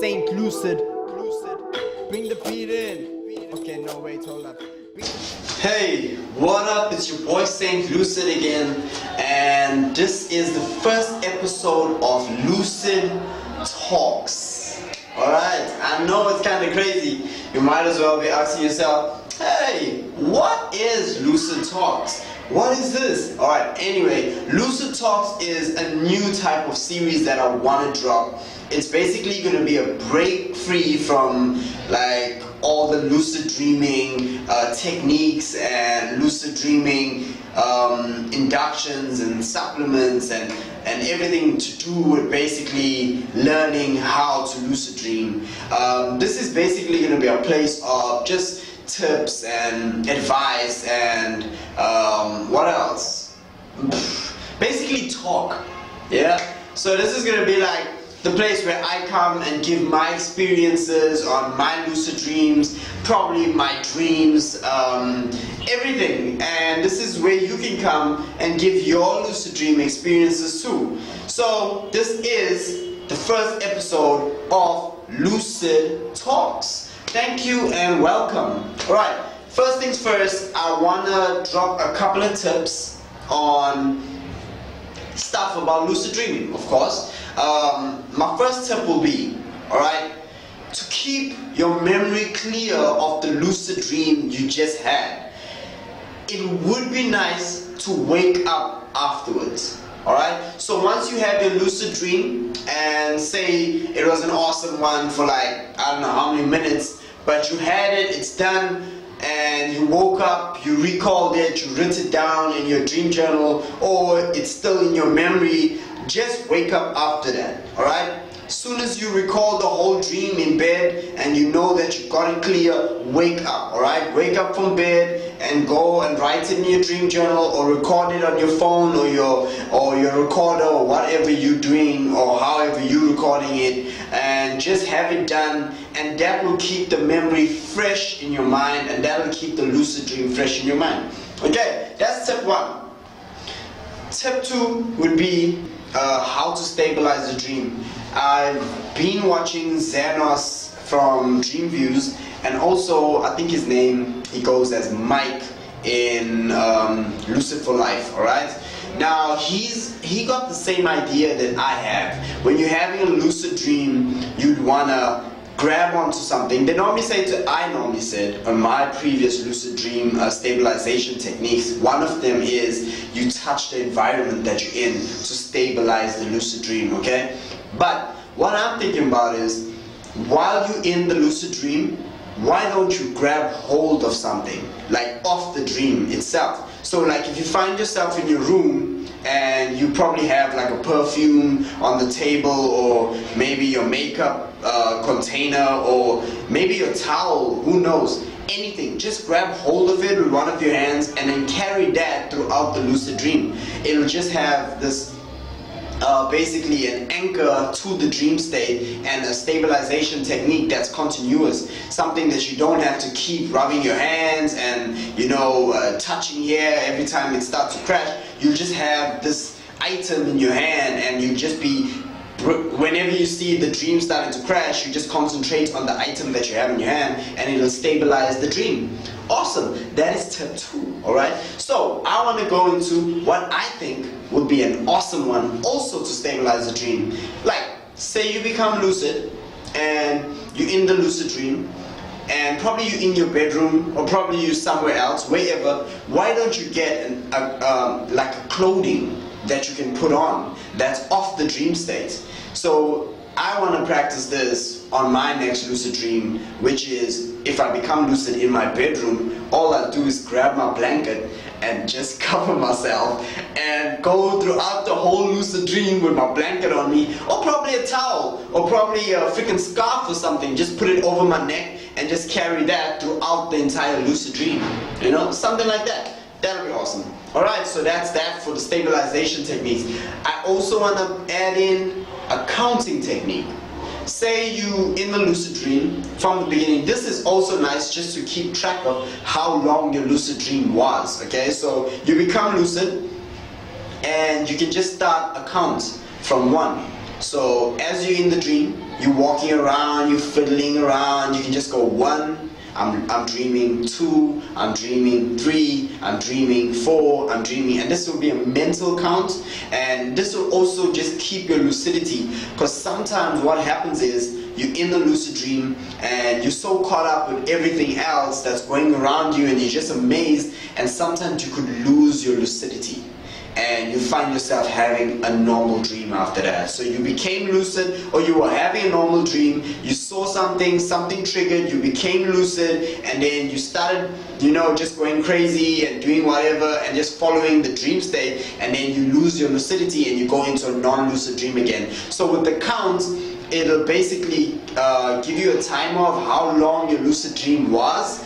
Saint Lucid. Bring the beat in. Okay, no, wait, hold up. Hey, what up? It's your boy Saint Lucid again, and this is the first episode of Lucid Talks. Alright, I know it's kind of crazy. You might as well be asking yourself, hey, what is Lucid Talks? What is this? Alright, anyway, Lucid Talks is a new type of series that I want to drop. It's basically going to be a break free from like all the lucid dreaming techniques and lucid dreaming inductions and supplements and everything to do with basically learning how to lucid dream. This is basically going to be a place of just tips and advice and what else? Basically talk. Yeah. So this is going to be like the place where I come and give my experiences on my lucid dreams, probably my dreams, everything. And this is where you can come and give your lucid dream experiences too. So this is the first episode of Lucid Talks. Thank you and welcome. Alright, first things first, I want to drop a couple of tips on stuff about lucid dreaming, of course. My first tip will be, alright, to keep your memory clear of the lucid dream you just had. It would be nice to wake up afterwards. Alright, so once you had your lucid dream and say it was an awesome one for like, I don't know how many minutes, but you had it, it's done, and you woke up, you recalled it, you wrote it down in your dream journal, or it's still in your memory, just wake up after that, alright? As soon as you recall the whole dream in bed and you know that you got it clear, wake up, alright? Wake up from bed and go and write it in your dream journal or record it on your phone or your recorder or whatever you're doing or however you're recording it, and just have it done, and that will keep the memory fresh in your mind, and that will keep the lucid dream fresh in your mind. Okay, that's tip one. Tip two would be how to stabilize the dream. I've been watching Xanos from Dream Views, and also I think his name, he goes as Mike in Lucid for Life, alright? Now he got the same idea that I have. When you're having a lucid dream, you'd wanna grab onto something. I normally said on my previous lucid dream stabilization techniques, one of them is you touch the environment that you're in to stabilize the lucid dream, okay? But what I'm thinking about is, while you're in the lucid dream, why don't you grab hold of something, like off the dream itself? So like if you find yourself in your room and you probably have like a perfume on the table, or maybe your makeup container, or maybe your towel, who knows, anything, just grab hold of it with one of your hands and then carry that throughout the lucid dream. It'll just have this basically an anchor to the dream state and a stabilization technique that's continuous, something that you don't have to keep rubbing your hands and touching here every time it starts to crash. You just have this item in your hand, and you just be, whenever you see the dream starting to crash, you just concentrate on the item that you have in your hand and it'll stabilize the dream. Awesome, that is tip two, alright? So I want to go into what I think would be an awesome one also to stabilize the dream. Like, say you become lucid and you're in the lucid dream, and probably you're in your bedroom, or probably you're somewhere else, wherever. Why don't you get like a clothing that you can put on that's off the dream state? So I want to practice this on my next lucid dream, which is, if I become lucid in my bedroom, all I do is grab my blanket and just cover myself and go throughout the whole lucid dream with my blanket on me, or probably a towel, or probably a freaking scarf or something. Just put it over my neck and just carry that throughout the entire lucid dream, something like that. That'll be awesome. Alright, so that's that for the stabilization techniques. I also want to add in a counting technique. Say you in the lucid dream from the beginning. This is also nice just to keep track of how long your lucid dream was. Okay, so you become lucid and you can just start a count from 1. So as you're in the dream, you're walking around, you're fiddling around, you can just go 1, I'm dreaming 2, I'm dreaming 3, I'm dreaming 4, I'm dreaming, and this will be a mental count, and this will also just keep your lucidity, because sometimes what happens is you're in the lucid dream and you're so caught up with everything else that's going around you and you're just amazed, and sometimes you could lose your lucidity and you find yourself having a normal dream after that. So you became lucid, or you were having a normal dream, you saw something triggered, you became lucid, and then you started, just going crazy and doing whatever and just following the dream state, and then you lose your lucidity and you go into a non-lucid dream again. So with the count, it'll basically give you a timer of how long your lucid dream was,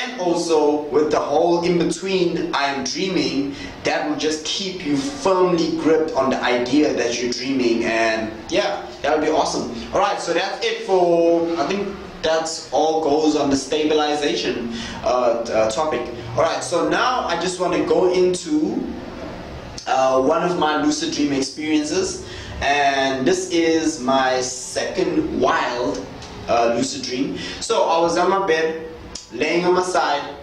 and also with the whole in between I am dreaming, that will just keep you firmly gripped on the idea that you're dreaming, and yeah, that would be awesome. Alright, so that's it for, I think that's all goes on the stabilization topic. Alright, so now I just want to go into one of my lucid dream experiences, and this is my second wild lucid dream. So I was on my bed, laying on my side,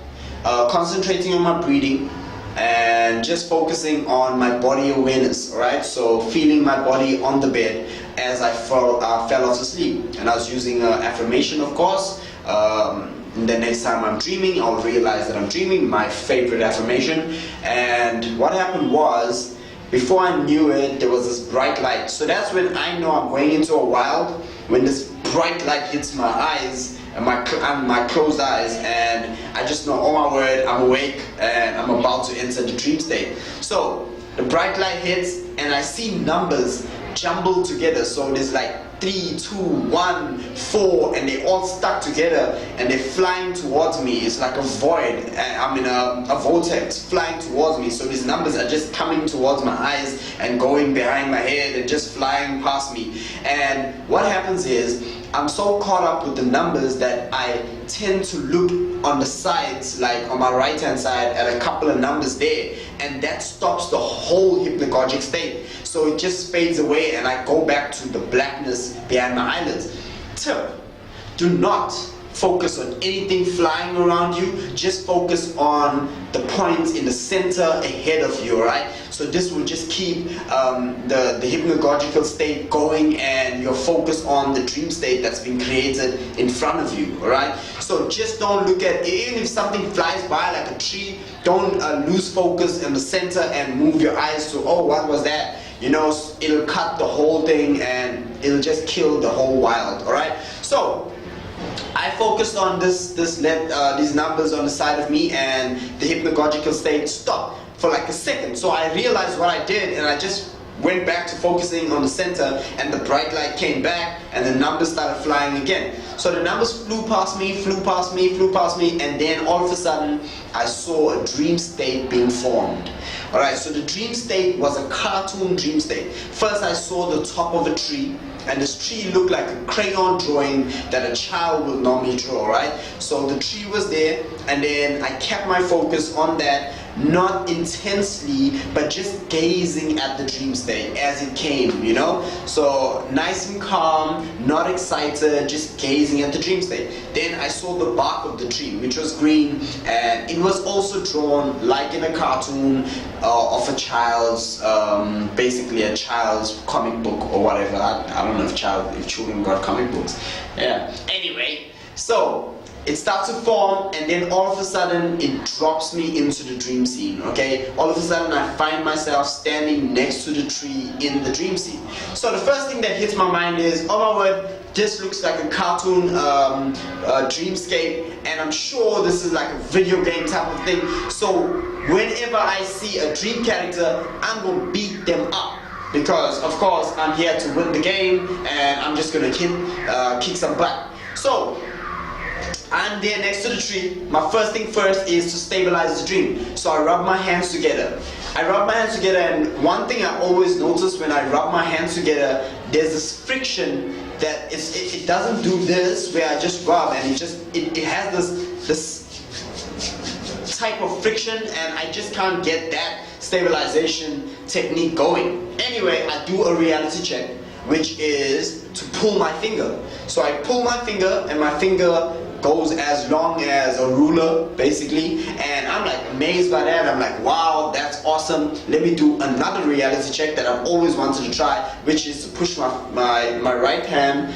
concentrating on my breathing and just focusing on my body awareness, alright? So feeling my body on the bed as I fell off to sleep, and I was using affirmation, of course. The next time I'm dreaming, I'll realize that I'm dreaming, my favorite affirmation. And what happened was, before I knew it, there was this bright light. So that's when I know I'm going into a wild, when this bright light hits my eyes and my closed eyes, and I just know, oh my word, I'm awake and I'm about to enter the dream state. So the bright light hits and I see numbers jumbled together. So there's like 3, 2, 1, 4, and they all stuck together and they're flying towards me. It's like a void, and I'm in a vortex flying towards me. So these numbers are just coming towards my eyes and going behind my head and just flying past me. And what happens is, I'm so caught up with the numbers that I tend to look on the sides, like on my right hand side, at a couple of numbers there, and that stops the whole hypnagogic state. So it just fades away and I go back to the blackness behind my eyelids. Tip: do not focus on anything flying around you, just focus on the point in the center ahead of you, alright? So this will just keep the hypnagogical state going, and your focus on the dream state that's been created in front of you, alright? So just don't look at, even if something flies by like a tree, don't lose focus in the center and move your eyes to, oh, what was that? It'll cut the whole thing and it'll just kill the whole wild, alright? So I focused on these numbers on the side of me, and the hypnagogical state stopped for like a second. So I realized what I did, and I just went back to focusing on the center, and the bright light came back and the numbers started flying again. So the numbers flew past me, and then all of a sudden I saw a dream state being formed. Alright, so the dream state was a cartoon dream state. First I saw the top of a tree, and this tree looked like a crayon drawing that a child would normally draw, right? So the tree was there, and then I kept my focus on that, not intensely, but just gazing at the dream state as it came, So nice and calm, not excited, just gazing at the dream state. Then I saw the bark of the tree, which was green, and it was also drawn like in a cartoon of a child's, basically a child's comic book or whatever. I don't know if children got comic books. Yeah. Anyway, so it starts to form, and then all of a sudden it drops me into the dream scene, okay? All of a sudden I find myself standing next to the tree in the dream scene. So the first thing that hits my mind is, oh my word, this looks like a cartoon dreamscape, and I'm sure this is like a video game type of thing. So whenever I see a dream character, I'm gonna beat them up, because of course I'm here to win the game, and I'm just gonna kick some butt. So I'm there next to the tree. My first thing first is to stabilize the dream. So I rub my hands together. And one thing I always notice when I rub my hands together, there's this friction that it doesn't do this where I just rub, and it has this type of friction, and I just can't get that stabilization technique going. Anyway, I do a reality check. which is to pull my finger. So I pull my finger, and my finger goes as long as a ruler, basically, and I'm like amazed by that. I'm like, wow, that's awesome. Let me do another reality check that I've always wanted to try, which is to push my right hand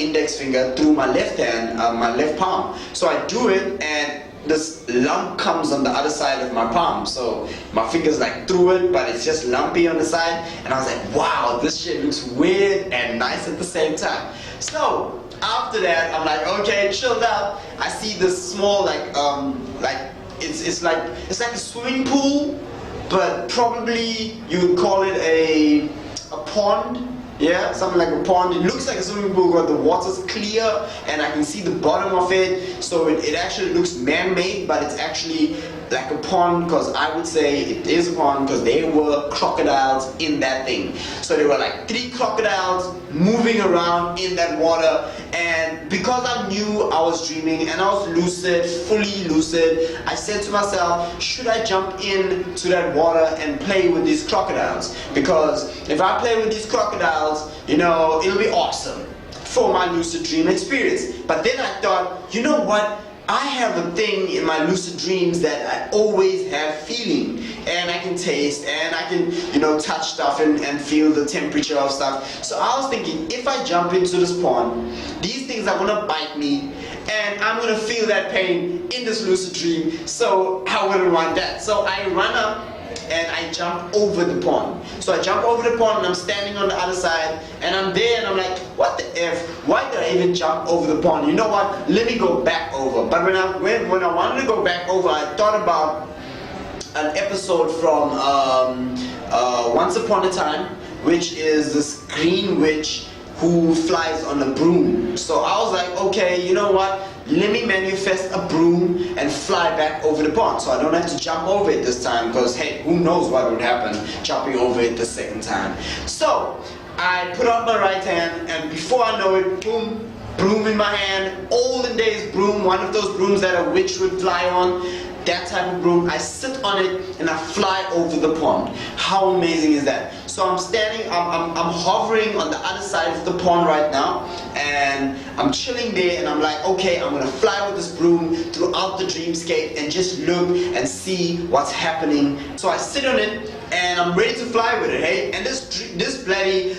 index finger through my left hand, my left palm. So I do it, and this lump comes on the other side of my palm. So my finger's like through it, but it's just lumpy on the side, and I was like, wow, this shit looks weird and nice at the same time. So after that, I'm like, okay, chilled out. I see this small it's like a swimming pool, but probably you would call it a pond. Yeah, something like a pond. It looks like a swimming pool, but the water's clear and I can see the bottom of it. So it actually looks man-made, but it's actually like a pond, because I would say it is a pond because there were crocodiles in that thing. So there were like 3 crocodiles moving around in that water, and because I knew I was dreaming and I was lucid, fully lucid, I said to myself, should I jump into that water and play with these crocodiles? Because if I play with these crocodiles, you know, it'll be awesome for my lucid dream experience. But then I thought, you know what? I have a thing in my lucid dreams that I always have feeling, and I can taste, and I can, you know, touch stuff and feel the temperature of stuff. So I was thinking, if I jump into this pond, these things are gonna bite me, and I'm gonna feel that pain in this lucid dream, so I wouldn't want that. So I run up and I jump over the pond. So I jump over the pond and I'm standing on the other side, and I'm there and I'm like, what the F? Why did I even jump over the pond? You know what? Let me go back over. But when I wanted to go back over, I thought about an episode from Once Upon a Time, which is this green witch who flies on a broom. So I was like, okay, you know what? Let me manifest a broom and fly back over the pond, so I don't have to jump over it this time, because hey, who knows what would happen jumping over it the second time. So I put out my right hand, and before I know it, boom, broom in my hand, olden days broom, one of those brooms that a witch would fly on, that type of broom. I sit on it and I fly over the pond. How amazing is that? So I'm standing, I'm hovering on the other side of the pond right now, and I'm chilling there, and I'm like, okay, I'm gonna fly with this broom throughout the dreamscape and just look and see what's happening. So I sit on it and I'm ready to fly with it, hey? And this bloody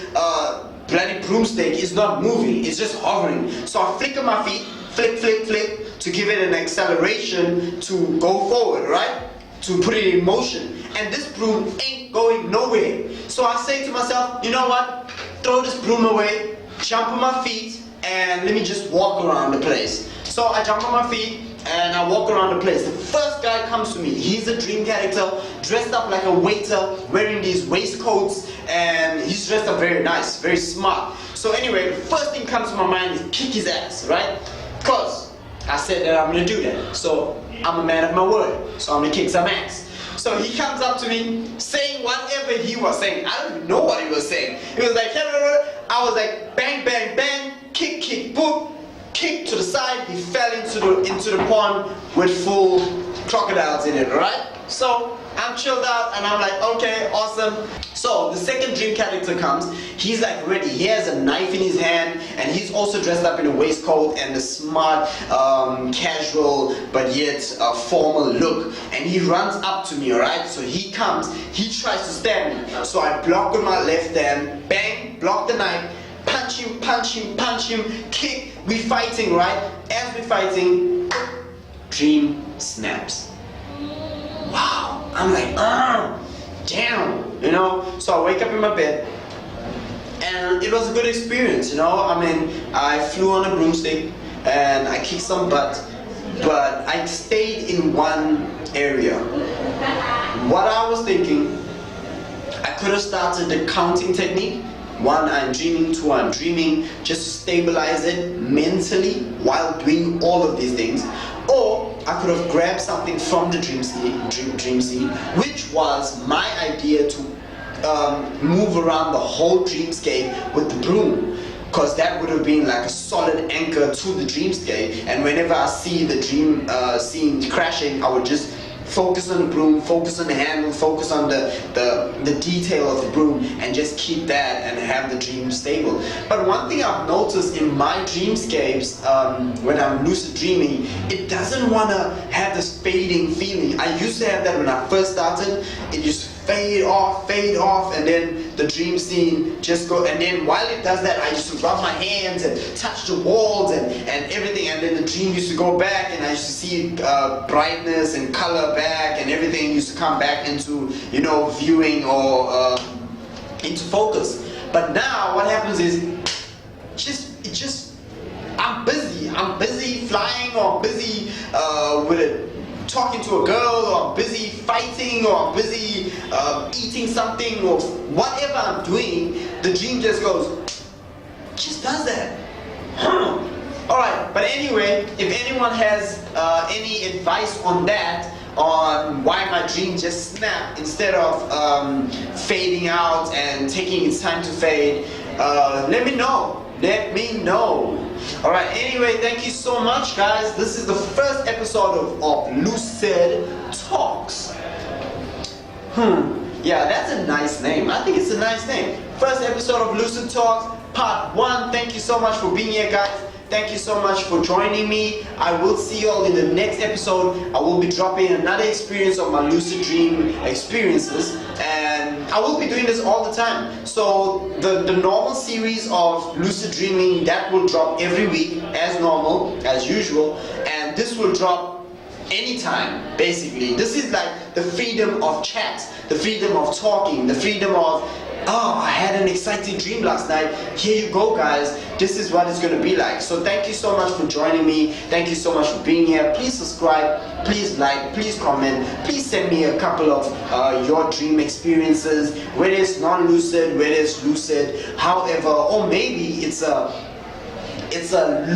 broomstick is not moving, it's just hovering. So I flicker my feet, flick, flick, flick, to give it an acceleration to go forward, right? To put it in motion. And this broom ain't going nowhere. So I say to myself, you know what? Throw this broom away, jump on my feet, and let me just walk around the place. So I jump on my feet and I walk around the place. The first guy comes to me. He's a dream character, dressed up like a waiter, wearing these waistcoats, and he's dressed up very nice, very smart. So anyway, the first thing comes to my mind is kick his ass, right? Because I said that I'm gonna do that. So I'm a man of my word. So I'm gonna kick some ass. So he comes up to me saying whatever he was saying. I don't even know what he was saying. He was like, I was like, bang, bang, bang, kick, kick, boom, kick to the side. He fell into the pond with full crocodiles in it, right? So I'm chilled out and I'm like, okay, awesome. So the second dream character comes. He's like ready. He has a knife in his hand, and he's also dressed up in a waistcoat and a smart, casual but yet formal look. And he runs up to me, alright? So he comes. He tries to stab me. So I block with my left hand. Bang! Block the knife. Punch him, punch him, punch him. Kick. We fighting, right? As we fighting, dream snaps. Wow, I'm like, damn, you know. So I wake up in my bed, and it was a good experience, you know. I mean, I flew on a broomstick and I kicked some butt, but I stayed in one area. What I was thinking, I could have started the counting technique. 1, I'm dreaming. 2, I'm dreaming, just to stabilize it mentally while doing all of these things. Or I could have grabbed something from the dream scene, which was my idea to move around the whole dreamscape with the broom, because that would have been like a solid anchor to the dreamscape, and whenever I see the dream scene crashing, I would just focus on the broom, focus on the handle, focus on the detail of the broom, and just keep that and have the dream stable. But one thing I've noticed in my dreamscapes, when I'm lucid dreaming, it doesn't want to have this fading feeling. I used to have that when I first started. It used to fade off, and then the dream scene just go, and then while it does that, I used to rub my hands and touch the walls and everything, and then the dream used to go back, and I used to see brightness and color back, and everything used to come back into, you know, viewing or into focus. But now what happens is I'm busy flying, or busy with it, talking to a girl, or busy fighting, or busy eating something, or whatever I'm doing. The dream just just does that. Alright, but anyway, if anyone has any advice on that, on why my dream just snapped instead of fading out and taking its time to fade, let me know. Let me know. Alright, anyway, thank you so much, guys. This is the first episode of Lucid Talks. Yeah, that's a nice name. I think it's a nice name. First episode of Lucid Talks, part 1. Thank you so much for being here, guys. Thank you so much for joining me. I will see you all in the next episode. I will be dropping another experience of my lucid dream experiences, and I will be doing this all the time. So the normal series of lucid dreaming, that will drop every week as normal, as usual, and this will drop anytime, basically. This is like the freedom of chat, the freedom of talking, the freedom of, oh, I had an exciting dream last night. Here you go, guys. This is what it's going to be like. So thank you so much for joining me. Thank you so much for being here. Please subscribe. Please like. Please comment. Please send me a couple of your dream experiences, whether it's non-lucid, whether it's lucid, however, or maybe it's a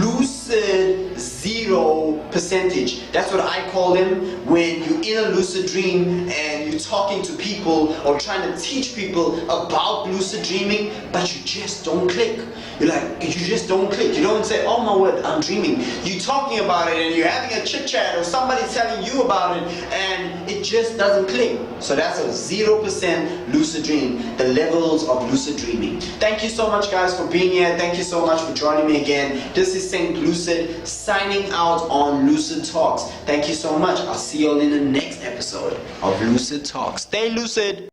lucid 0%. That's what I call them, when you're in a lucid dream and you're talking to people or trying to teach people about lucid dreaming, but you just don't click. You just don't click. You don't say, oh my word, I'm dreaming. You're talking about it and you're having a chit chat, or somebody's telling you about it, and it just doesn't click. So that's a 0% lucid dream, the levels of lucid dreaming. Thank you so much, guys, for being here. Thank you so much for joining me again. This is Saint Lucid signing out on Lucid Talks. Thank you so much. I'll see you all in the next episode of Lucid Talks. Stay lucid.